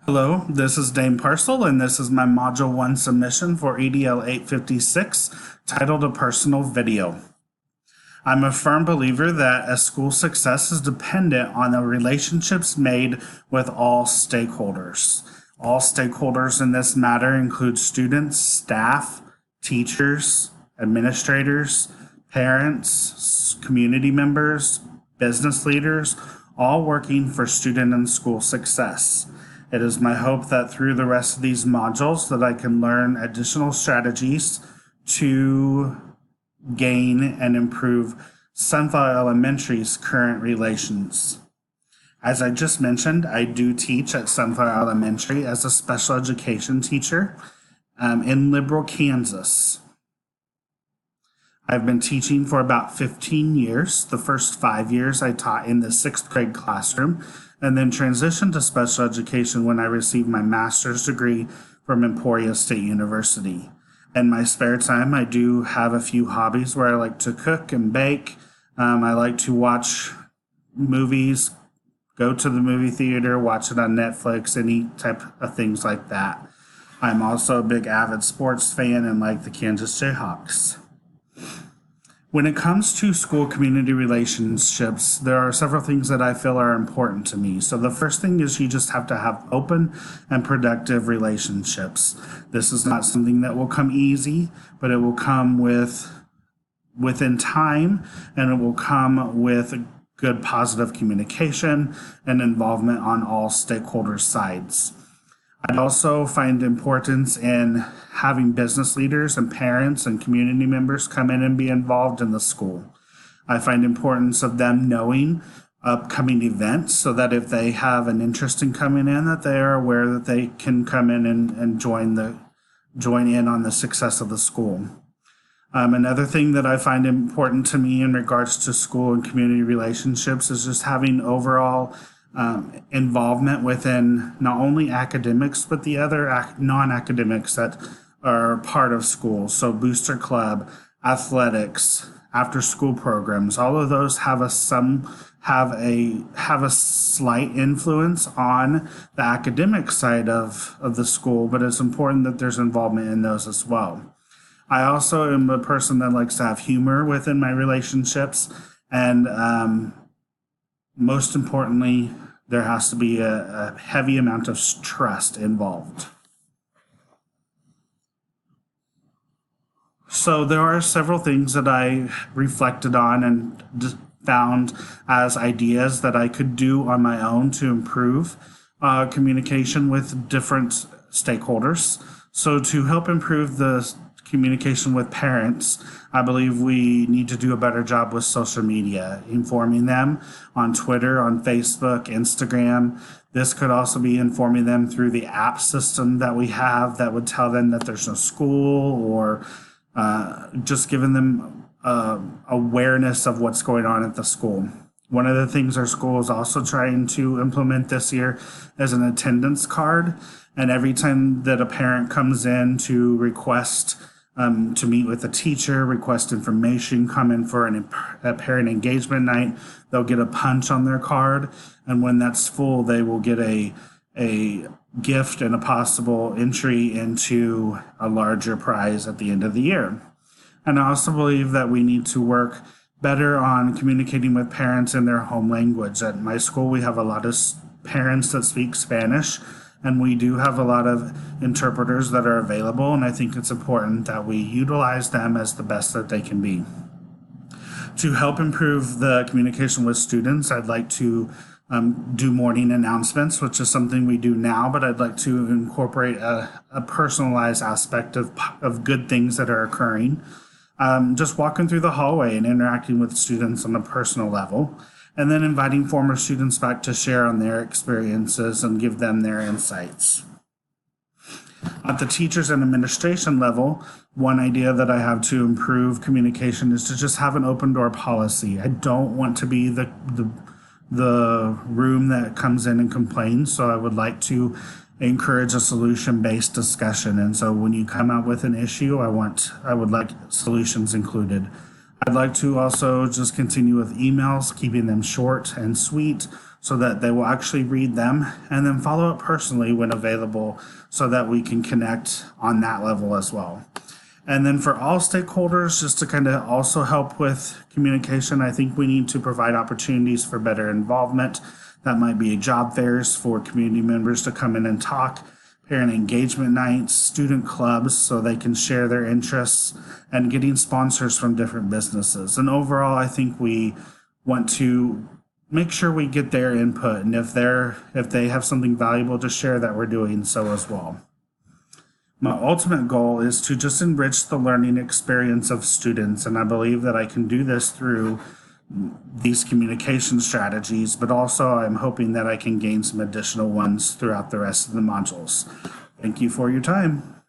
Hello, this is Dame Parcel, and this is my Module 1 submission for EDL 856, titled A Personal Video. I'm a firm believer that a school success is dependent on the relationships made with all stakeholders. All stakeholders in this matter include students, staff, teachers, administrators, parents, community members, business leaders, all working for student and school success. It is my hope that through the rest of these modules that I can learn additional strategies to gain and improve Sunflower Elementary's current relations. As I just mentioned, I do teach at Sunflower Elementary as a special education teacher in Liberal, Kansas. I've been teaching for about 15 years. The first 5 years I taught in the 6th grade classroom, and then transitioned to special education when I received my master's degree from Emporia State University. In my spare time, I do have a few hobbies where I like to cook and bake. I like to watch movies, go to the movie theater, watch it on Netflix, any type of things like that. I'm also a big avid sports fan and like the Kansas Jayhawks. When it comes to school community relationships, there are several things that I feel are important to me. So the first thing is you just have to have open and productive relationships. This is not something that will come easy, but it will come within time, and it will come with good positive communication and involvement on all stakeholder sides. I also find importance in having business leaders and parents and community members come in and be involved in the school. I find importance of them knowing upcoming events so that if they have an interest in coming in, that they are aware that they can come in and join in on the success of the school. Another thing that I find important to me in regards to school and community relationships is just having overall involvement within not only academics, but the other non-academics that are part of school. So booster club, athletics, after school programs, all of those have a slight influence on the academic side of the school, but it's important that there's involvement in those as well. I also am a person that likes to have humor within my relationships, and most importantly, there has to be a heavy amount of trust involved. So there are several things that I reflected on and found as ideas that I could do on my own to improve communication with different stakeholders. So to help improve the communication with parents, I believe we need to do a better job with social media, informing them on Twitter, on Facebook, Instagram. This could also be informing them through the app system that we have that would tell them that there's no school, or just giving them awareness of what's going on at the school. One of the things our school is also trying to implement this year is an attendance card. And every time that a parent comes in to request to meet with a teacher, request information, come in for a parent engagement night, they'll get a punch on their card. And when that's full, they will get a gift and a possible entry into a larger prize at the end of the year. And I also believe that we need to work better on communicating with parents in their home language. At my school, we have a lot of parents that speak Spanish, and we do have a lot of interpreters that are available, and I think it's important that we utilize them as the best that they can be. To help improve the communication with students, I'd like to do morning announcements, which is something we do now, but I'd like to incorporate a personalized aspect of good things that are occurring. Just walking through the hallway and interacting with students on a personal level, and then inviting former students back to share on their experiences and give them their insights. At the teachers and administration level, one idea that I have to improve communication is to just have an open door policy. I don't want to be the room that comes in and complains, so I would like to encourage a solution-based discussion. And so when you come out with an issue, I would like solutions included. I'd like to also just continue with emails, keeping them short and sweet, so that they will actually read them, and then follow up personally when available so that we can connect on that level as well. And then for all stakeholders, just to kind of also help with communication, I think we need to provide opportunities for better involvement. That might be job fairs for community members to come in and talk, parent engagement nights, student clubs so they can share their interests, and getting sponsors from different businesses. And overall, I think we want to make sure we get their input, and if they have something valuable to share, that we're doing so as well. My ultimate goal is to just enrich the learning experience of students, and I believe that I can do this through these communication strategies, but also I'm hoping that I can gain some additional ones throughout the rest of the modules. Thank you for your time.